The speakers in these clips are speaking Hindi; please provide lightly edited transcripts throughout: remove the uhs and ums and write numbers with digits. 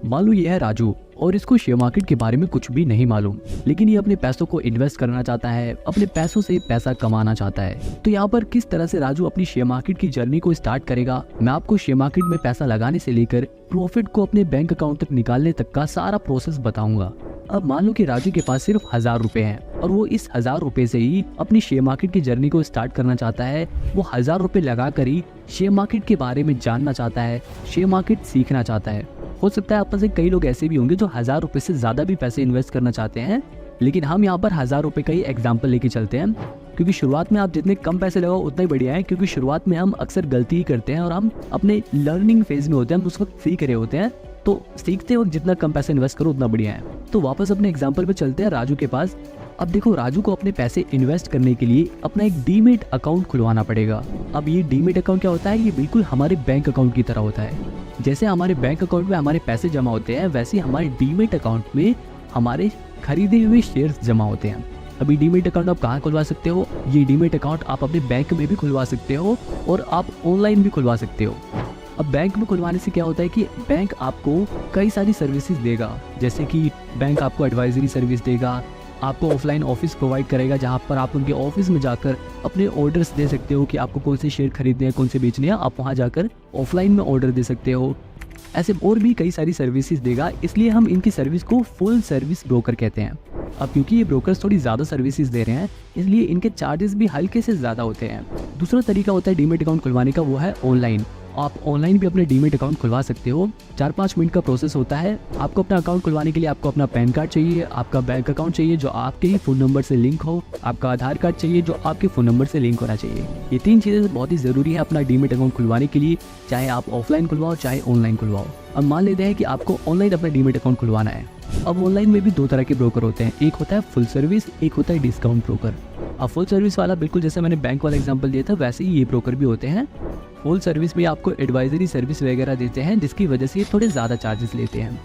मान लो ये है राजू और इसको शेयर मार्केट के बारे में कुछ भी नहीं मालूम, लेकिन ये अपने पैसों को इन्वेस्ट करना चाहता है, अपने पैसों से पैसा कमाना चाहता है। तो यहाँ पर किस तरह से राजू अपनी शेयर मार्केट की जर्नी को स्टार्ट करेगा, मैं आपको शेयर मार्केट में पैसा लगाने से लेकर प्रॉफिट को अपने बैंक अकाउंट तक निकालने तक का सारा प्रोसेस बताऊंगा। अब मान लो कि राजू के पास सिर्फ 1000 रुपए हैं और वो इस 1000 रुपए से ही अपनी शेयर मार्केट की जर्नी को स्टार्ट करना चाहता है। वो 1000 रुपए लगाकर ही शेयर मार्केट के बारे में जानना चाहता है, शेयर मार्केट सीखना चाहता है। हो सकता है आप में से कई लोग ऐसे भी होंगे जो 1000 रुपए से ज्यादा भी पैसे इन्वेस्ट करना चाहते हैं, लेकिन हम यहाँ पर 1000 रुपए का ही एग्जाम्पल लेके चलते हैं, क्योंकि शुरुआत में आप जितने कम पैसे लगाओ उतना ही बढ़िया है। क्योंकि शुरुआत में हम अक्सर गलती ही करते हैं और हम अपने लर्निंग फेज में होते हैं, हम उस वक्त सीख रहे होते हैं, तो सीखते वक्त जितना कम पैसे इन्वेस्ट करो उतना बढ़िया है। तो वापस अपने एग्जाम्पल पे चलते हैं राजू के पास। अब देखो, राजू को अपने पैसे इन्वेस्ट करने के लिए अपना एक डीमेट अकाउंट खुलवाना पड़ेगा। अब ये डीमेट अकाउंट क्या होता है? ये बिल्कुल हमारे बैंक अकाउंट की तरह होता है। जैसे हमारे बैंक अकाउंट में हमारे पैसे जमा होते हैं, वैसे हमारे डीमेट अकाउंट में हमारे खरीदे हुए शेयर्स जमा होते हैं। अभी डीमेट अकाउंट आप कहाँ खुलवा सकते हो? ये डीमेट अकाउंट आप अपने बैंक में भी खुलवा सकते हो और आप ऑनलाइन भी खुलवा सकते हो। अब बैंक में खुलवाने से क्या होता है कि बैंक आपको कई सारी सर्विसेज देगा, जैसे कि बैंक आपको एडवाइजरी सर्विस देगा, आपको ऑफलाइन ऑफिस प्रोवाइड करेगा जहां पर आप उनके ऑफिस में जाकर अपने ऑर्डर्स दे सकते हो कि आपको कौन से शेयर खरीदने हैं, कौन से बेचने हैं। आप वहां जाकर ऑफलाइन में ऑर्डर दे सकते हो। ऐसे और भी कई सारी सर्विसेज देगा, इसलिए हम इनकी सर्विस को फुल सर्विस ब्रोकर कहते हैं। अब क्योंकि ये ब्रोकर्स थोड़ी ज़्यादा सर्विसेज दे रहे हैं, इसलिए इनके चार्जेस भी हल्के से ज़्यादा होते हैं। दूसरा तरीका होता है डीमेट अकाउंट खुलवाने का, वो है ऑनलाइन। आप ऑनलाइन भी अपने डीमेट अकाउंट खुलवा सकते हो। 4-5 मिनट का प्रोसेस होता है। आपको अपना अकाउंट खुलवाने के लिए आपको अपना पैन कार्ड चाहिए, आपका बैंक अकाउंट चाहिए जो आपके ही फ़ोन नंबर से लिंक हो, आपका आधार कार्ड चाहिए जो आपके फ़ोन नंबर से लिंक होना चाहिए। ये 3 चीज़ें बहुत ही ज़रूरी है अपना डीमेट अकाउंट खुलवाने के लिए, चाहे आप ऑफलाइन खुलवाओ चाहे ऑनलाइन खुलवाओ। अब मान लेते हैं कि आपको ऑनलाइन अपना डीमेट अकाउंट खुलवाना है। अब ऑनलाइन में भी 2 तरह के ब्रोकर होते हैं, एक होता है फुल सर्विस, एक होता है डिस्काउंट ब्रोकर। अब फुल सर्विस वाला बिल्कुल जैसे मैंने बैंक वाला एग्जांपल दिया था वैसे ही ये ब्रोकर भी होते हैं। फुल सर्विस में आपको एडवाइजरी सर्विस वगैरह देते हैं, जिसकी वजह से ये थोड़े ज़्यादा चार्जेस लेते हैं।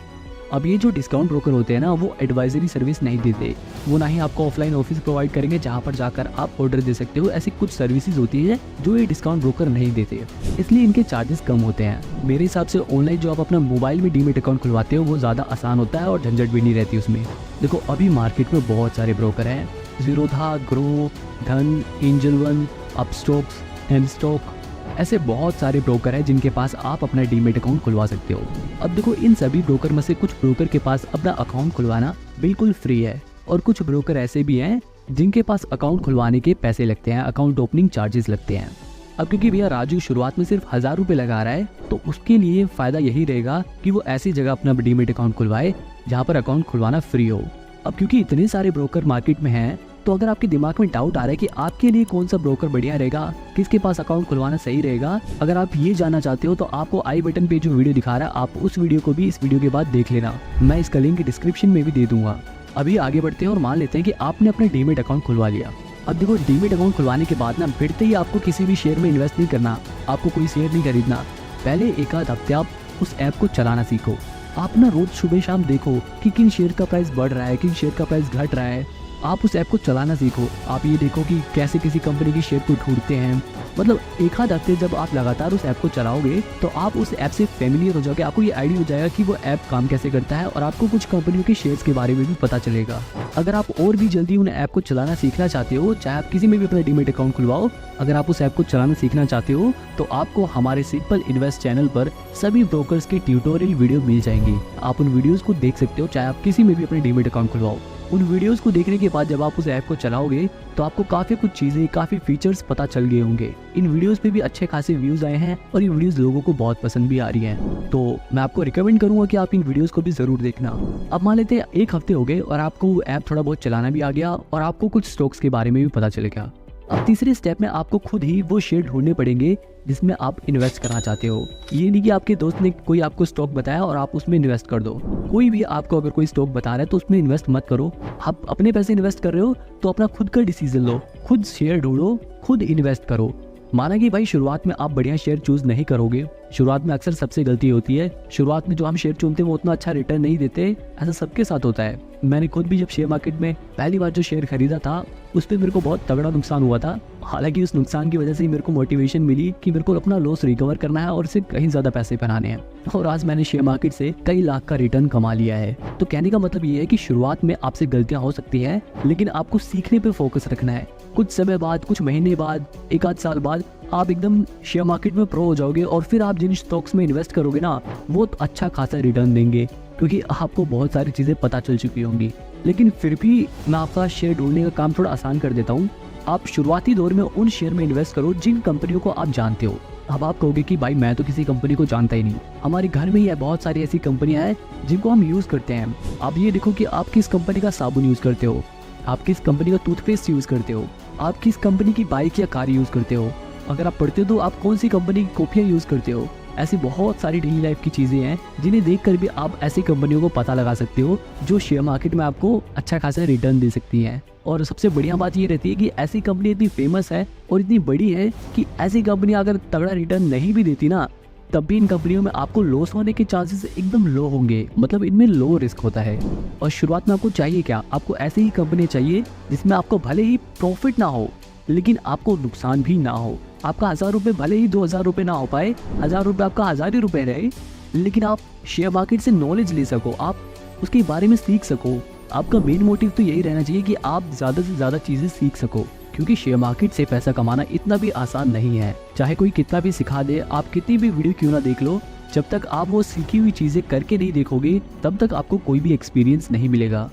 अब ये जो डिस्काउंट ब्रोकर होते हैं ना, वो एडवाइजरी सर्विस नहीं देते, वो ना ही आपको ऑफलाइन ऑफिस प्रोवाइड करेंगे जहाँ पर जाकर आप ऑर्डर दे सकते हो। ऐसी कुछ सर्विसेज होती है जो ये डिस्काउंट ब्रोकर नहीं देते, इसलिए इनके चार्जेस कम होते हैं। मेरे हिसाब से ऑनलाइन जो आप अपना मोबाइल में डीमेट अकाउंट खुलवाते हो वो ज़्यादा आसान होता है और झंझट भी नहीं रहती उसमें। देखो, अभी मार्केट में बहुत सारे ब्रोकर हैं, जीरोधा, ग्रो, धन, एंजल वन, अपस्टॉक्स, एमस्टॉक, ऐसे बहुत सारे ब्रोकर हैं जिनके पास आप अपना डीमेट अकाउंट खुलवा सकते हो। अब देखो, इन सभी ब्रोकर में से कुछ ब्रोकर के पास अपना अकाउंट खुलवाना बिल्कुल फ्री है और कुछ ब्रोकर ऐसे भी हैं जिनके पास अकाउंट खुलवाने के पैसे लगते हैं, अकाउंट ओपनिंग चार्जेस लगते हैं। अब क्योंकि भैया राजू शुरुआत में सिर्फ 1000 रुपये लगा रहा है, तो उसके लिए फ़ायदा यही रहेगा कि वो ऐसी जगह अपना डीमेट अकाउंट खुलवाए जहाँ पर अकाउंट खुलवाना फ्री हो। अब क्योंकि इतने सारे ब्रोकर मार्केट में हैं, तो अगर आपके दिमाग में डाउट आ रहा है कि आपके लिए कौन सा ब्रोकर बढ़िया रहेगा, किसके पास अकाउंट खुलवाना सही रहेगा, अगर आप ये जानना चाहते हो तो आपको आई बटन पे जो वीडियो दिखा रहा है आप उस वीडियो को भी इस वीडियो के बाद देख लेना। मैं इसका लिंक डिस्क्रिप्शन में भी दे दूंगा। अभी आगे बढ़ते हैं और मान लेते हैं कि आपने अपना डीमेट अकाउंट खुलवा लिया। अब देखो, डीमेट अकाउंट खुलवाने के बाद ना फिरते ही आपको किसी भी शेयर में इन्वेस्ट नहीं करना, आपको कोई शेयर नहीं खरीदना। पहले एक आध हफ्ते आप उस ऐप को चलाना सीखो। आप ना रोज सुबह शाम देखो कि किन शेयर का प्राइस बढ़ रहा है, किन शेयर का प्राइस घट रहा है। आप उस ऐप को चलाना सीखो। आप ये देखो कि कैसे किसी कंपनी की शेयर को ढूंढते हैं। मतलब एक आध हफ्ते जब आप लगातार उस ऐप को चलाओगे तो आप उस ऐप से फेमिलियर हो जाओगे, आपको ये आइडिया हो जाएगा कि वो ऐप काम कैसे करता है और आपको कुछ कंपनियों के शेयर्स के बारे में भी पता चलेगा। अगर आप और भी जल्दी उन ऐप को चलाना सीखना चाहते हो, चाहे आप किसी में भी अपना डीमेट अकाउंट खुलवाओ, अगर आप उस ऐप को चलाना सीखना चाहते हो तो आपको हमारे सिंपल इन्वेस्ट चैनल पर सभी ब्रोकर्स के ट्यूटोरियल वीडियो मिल जाएंगे। आप उन वीडियोज़ को देख सकते हो, चाहे आप किसी में भी अपने डीमेट अकाउंट खुलवाओ। उन वीडियोस को देखने के बाद जब आप उस ऐप को चलाओगे तो आपको काफ़ी कुछ चीज़ें, काफ़ी फीचर्स पता चल गए होंगे। इन वीडियोस पे भी अच्छे खासे व्यूज़ आए हैं और ये वीडियोस लोगों को बहुत पसंद भी आ रही हैं, तो मैं आपको रिकमेंड करूंगा कि आप इन वीडियोस को भी ज़रूर देखना। अब मान लेते हैं 1 हफ्ते हो गए और आपको वो ऐप थोड़ा बहुत चलाना भी आ गया और आपको कुछ स्टॉक्स के बारे में भी पता चलेगा। अब तीसरे स्टेप में आपको खुद ही वो शेयर ढूंढने पड़ेंगे जिसमें आप इन्वेस्ट करना चाहते हो। ये नहीं कि आपके दोस्त ने कोई आपको स्टॉक बताया और आप उसमें इन्वेस्ट कर दो। कोई भी आपको अगर कोई स्टॉक बता रहा है तो उसमें इन्वेस्ट मत करो। आप अपने पैसे इन्वेस्ट कर रहे हो तो अपना खुद का डिसीजन लो, खुद शेयर ढूंढो, खुद इन्वेस्ट करो। माना कि भाई शुरुआत में आप बढ़िया शेयर चूज नहीं करोगे, शुरुआत में अक्सर सबसे गलती होती है, शुरुआत में जो हम शेयर चुनते हैं वो उतना अच्छा रिटर्न नहीं देते, ऐसा सबके साथ होता है। मैंने खुद भी जब शेयर मार्केट में पहली बार जो शेयर खरीदा था उस पर मेरे को बहुत तगड़ा नुकसान हुआ था। हालांकि उस नुकसान की वजह से ही मेरे को मोटिवेशन मिली कि मेरे को अपना लॉस रिकवर करना है और इससे कहीं ज्यादा पैसे बनाने हैं, और आज मैंने शेयर मार्केट से कई लाख का रिटर्न कमा लिया है। तो कहने का मतलब ये है कि शुरुआत में आपसे गलतियां हो सकती है, लेकिन आपको सीखने पे फोकस रखना है। कुछ समय बाद, कुछ महीने बाद, एक आध साल बाद आप एकदम शेयर मार्केट में प्रो हो जाओगे और फिर आप जिन स्टॉक्स में इन्वेस्ट करोगे ना वो तो अच्छा खासा रिटर्न देंगे, क्योंकि आपको बहुत सारी चीजें पता चल चुकी होंगी। लेकिन फिर भी मैं आपका शेयर ढूंढने का काम थोड़ा आसान कर देता हूँ। आप शुरुआती दौर में उन शेयर में इन्वेस्ट करो जिन कंपनियों को आप जानते हो। अब आप कहोगे कि भाई मैं तो किसी कंपनी को जानता ही नहीं, हमारे घर में ही है बहुत सारी ऐसी कंपनियां हैं जिनको हम यूज करते हैं। आप ये देखो कि आप किस कंपनी का साबुन यूज करते हो, आप किस कंपनी का टूथपेस्ट यूज करते हो, आप किस कंपनी की बाइक या कार यूज करते हो, अगर आप पढ़ते हो तो आप कौन सी कंपनी की कॉफियाँ यूज करते हो। ऐसी बहुत सारी डेली लाइफ की चीजें हैं जिन्हें देखकर भी आप ऐसी कंपनियों को पता लगा सकते हो जो शेयर मार्केट में आपको अच्छा खासा रिटर्न दे सकती हैं। और सबसे बढ़िया बात ये रहती है कि ऐसी कंपनी इतनी फेमस है और इतनी बड़ी है कि ऐसी कंपनी अगर तगड़ा रिटर्न नहीं भी देती ना तब भी इन कंपनियों में आपको लॉस होने के चांसेस एकदम लो होंगे, मतलब इनमें लो रिस्क होता है। और शुरुआत में आपको चाहिए क्या, आपको ऐसी ही कंपनी चाहिए जिसमें आपको भले ही प्रॉफिट ना हो लेकिन आपको नुकसान भी ना हो। आपका 1000 रुपये भले ही 2000 रुपये ना हो पाए, 1000 रुपये आपका 1000 ही रुपये रहे, लेकिन आप शेयर मार्केट से नॉलेज ले सको, आप उसके बारे में सीख सको। आपका मेन मोटिव तो यही रहना चाहिए कि आप ज़्यादा से ज़्यादा चीज़ें सीख सको, क्योंकि शेयर मार्केट से पैसा कमाना इतना भी आसान नहीं है। चाहे कोई कितना भी सिखा दे, आप कितनी भी वीडियो क्यों ना देख लो, जब तक आप वो सीखी हुई चीज़ें करके नहीं देखोगे तब तक आपको कोई भी एक्सपीरियंस नहीं मिलेगा।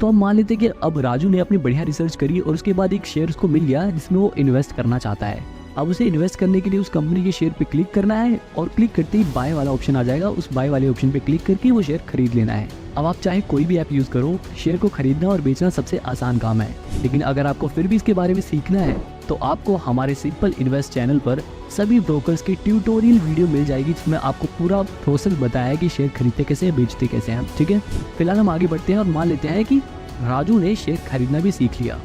तो हम मान लेते हैं कि अब राजू ने अपनी बढ़िया रिसर्च करी और उसके बाद एक शेयर उसको मिल गया जिसमें वो इन्वेस्ट करना चाहता है। अब उसे इन्वेस्ट करने के लिए उस कंपनी के शेयर पे क्लिक करना है और क्लिक करते ही बाय वाला ऑप्शन आ जाएगा, उस बाय वाले ऑप्शन पे क्लिक करके वो शेयर खरीद लेना है। अब आप चाहे कोई भी ऐप यूज करो, शेयर को खरीदना और बेचना सबसे आसान काम है, लेकिन अगर आपको फिर भी इसके बारे में सीखना है तो आपको हमारे सिंपल इन्वेस्ट चैनल पर सभी ब्रोकर्स की ट्यूटोरियल वीडियो मिल जाएगी जिसमें आपको पूरा प्रोसेस बताया है कि शेयर खरीदते कैसे हैं, बेचते कैसे हैं। ठीक है, फिलहाल हम आगे बढ़ते हैं और मान लेते हैं कि राजू ने शेयर खरीदना भी सीख लिया।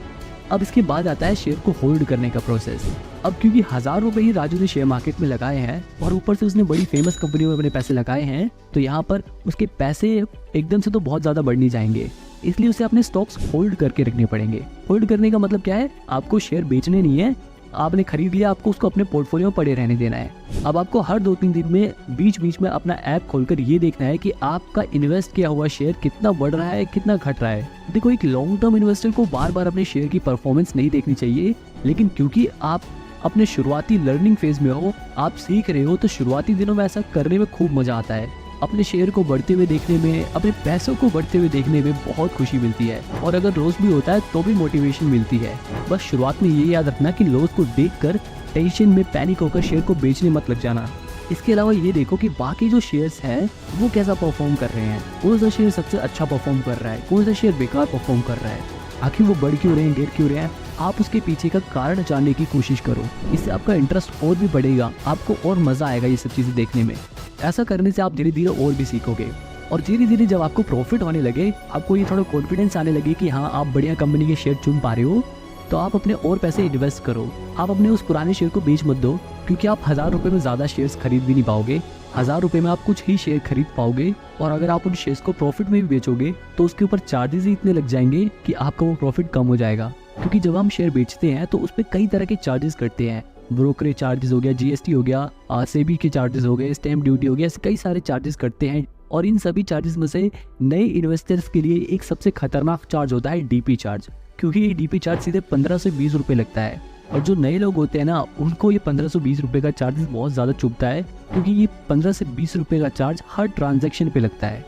अब इसके बाद आता है शेयर को होल्ड करने का प्रोसेस। अब क्योंकि 1000 रुपए ही राजू ने शेयर मार्केट में लगाए हैं और ऊपर से उसने बड़ी फेमस कंपनियों में अपने पैसे लगाए हैं, तो यहाँ पर उसके पैसे एकदम से तो बहुत ज्यादा बढ़ नहीं जाएंगे, इसलिए उसे अपने स्टॉक्स होल्ड करके रखने पड़ेंगे। होल्ड करने का मतलब क्या है, आपको शेयर बेचने नहीं है, आपने खरीद लिया, आपको उसको अपने पोर्टफोलियो में पड़े रहने देना है। अब आपको हर 2-3 दिन में बीच बीच में अपना ऐप खोलकर ये देखना है कि आपका इन्वेस्ट किया हुआ शेयर कितना बढ़ रहा है, कितना घट रहा है। देखो, एक लॉन्ग टर्म इन्वेस्टर को बार बार अपने शेयर की परफॉर्मेंस नहीं देखनी चाहिए, लेकिन क्योंकि आप अपने शुरुआती लर्निंग फेज में हो, आप सीख रहे हो, तो शुरुआती दिनों में ऐसा करने में खूब मजा आता है। अपने शेयर को बढ़ते हुए देखने में, अपने पैसों को बढ़ते हुए देखने में बहुत खुशी मिलती है, और अगर लॉस भी होता है तो भी मोटिवेशन मिलती है। बस शुरुआत में ये याद रखना कि लॉस को देखकर टेंशन में पैनिक होकर शेयर को बेचने मत लग जाना। इसके अलावा ये देखो कि बाकी जो शेयर्स हैं वो कैसा परफॉर्म कर रहे हैं, कौन सा शेयर सबसे अच्छा परफॉर्म कर रहा है, कौन सा शेयर बेकार परफॉर्म कर रहा है, आखिर वो बढ़ क्यों रहे हैं, गिर क्यों रहे हैं। आप उसके पीछे का कारण जानने की कोशिश करो, इससे आपका इंटरेस्ट और भी बढ़ेगा, आपको और मजा आएगा ये सब चीजें देखने में। ऐसा करने से आप धीरे धीरे और भी सीखोगे, और धीरे धीरे जब आपको प्रॉफिट होने लगे, आपको ये थोड़ा कॉन्फिडेंस आने लगे कि हाँ आप बढ़िया कंपनी के शेयर चुन पा रहे हो, तो आप अपने और पैसे इन्वेस्ट करो। आप अपने उस पुराने शेयर को बेच मत दो, क्योंकि आप 1000 रुपये में ज़्यादा शेयर्स खरीद भी नहीं पाओगे। 1000 रुपये में आप कुछ ही शेयर खरीद पाओगे, और अगर आप उन शेयर्स को प्रॉफिट में भी बेचोगे तो उसके ऊपर चार्जेस ही इतने लग जाएंगे कि आपका वो प्रॉफिट कम हो जाएगा। क्योंकि जब हम शेयर बेचते हैं तो उस पर कई तरह के चार्जेस कटते हैं, ब्रोकरेज चार्जेस हो गया, जीएसटी हो गया, सेबी के चार्जेस हो गए, स्टैम्प ड्यूटी हो गया, ऐसे कई सारे चार्जेस कटते हैं। और इन सभी चार्जेस में से नए इन्वेस्टर्स के लिए एक सबसे खतरनाक चार्ज होता है डीपी चार्ज, क्योंकि ये डीपी चार्ज सीधे 15 से 20 रुपये लगता है, और जो नए लोग होते हैं ना उनको ये 15 से 20 रुपये का चार्जेस बहुत ज़्यादा चुभता है, क्योंकि ये 15 से 20 रुपये का चार्ज हर ट्रांजैक्शन पे लगता है।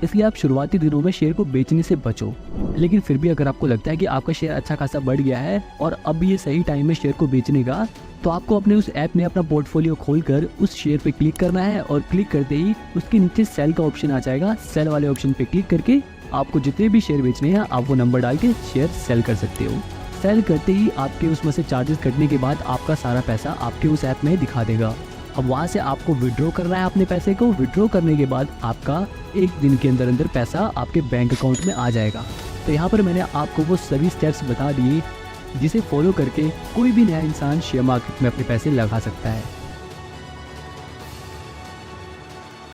इसलिए आप शुरुआती दिनों में शेयर को बेचने से बचो। लेकिन फिर भी अगर आपको लगता है कि आपका शेयर अच्छा खासा बढ़ गया है और अब ये सही टाइम है शेयर को बेचने का, तो आपको अपने उस ऐप में अपना पोर्टफोलियो खोलकर उस शेयर पे क्लिक करना है, और क्लिक करते ही उसके नीचे सेल का ऑप्शन आ जाएगा। सेल वाले ऑप्शन पे क्लिक करके आपको जितने भी शेयर बेचने हैं आप वो नंबर डाल के शेयर सेल कर सकते हो। सेल करते ही आपके उसमें से चार्जेस कटने के बाद आपका सारा पैसा आपके उस ऐप में दिखा देगा। अब वहाँ से आपको विड्रॉ करना है अपने पैसे को। विड्रॉ करने के बाद आपका 1 दिन के अंदर पैसा आपके बैंक अकाउंट में आ जाएगा। तो यहाँ पर मैंने आपको वो सभी स्टेप्स बता दिए जिसे फॉलो करके कोई भी नया इंसान शेयर मार्केट में अपने पैसे लगा सकता है।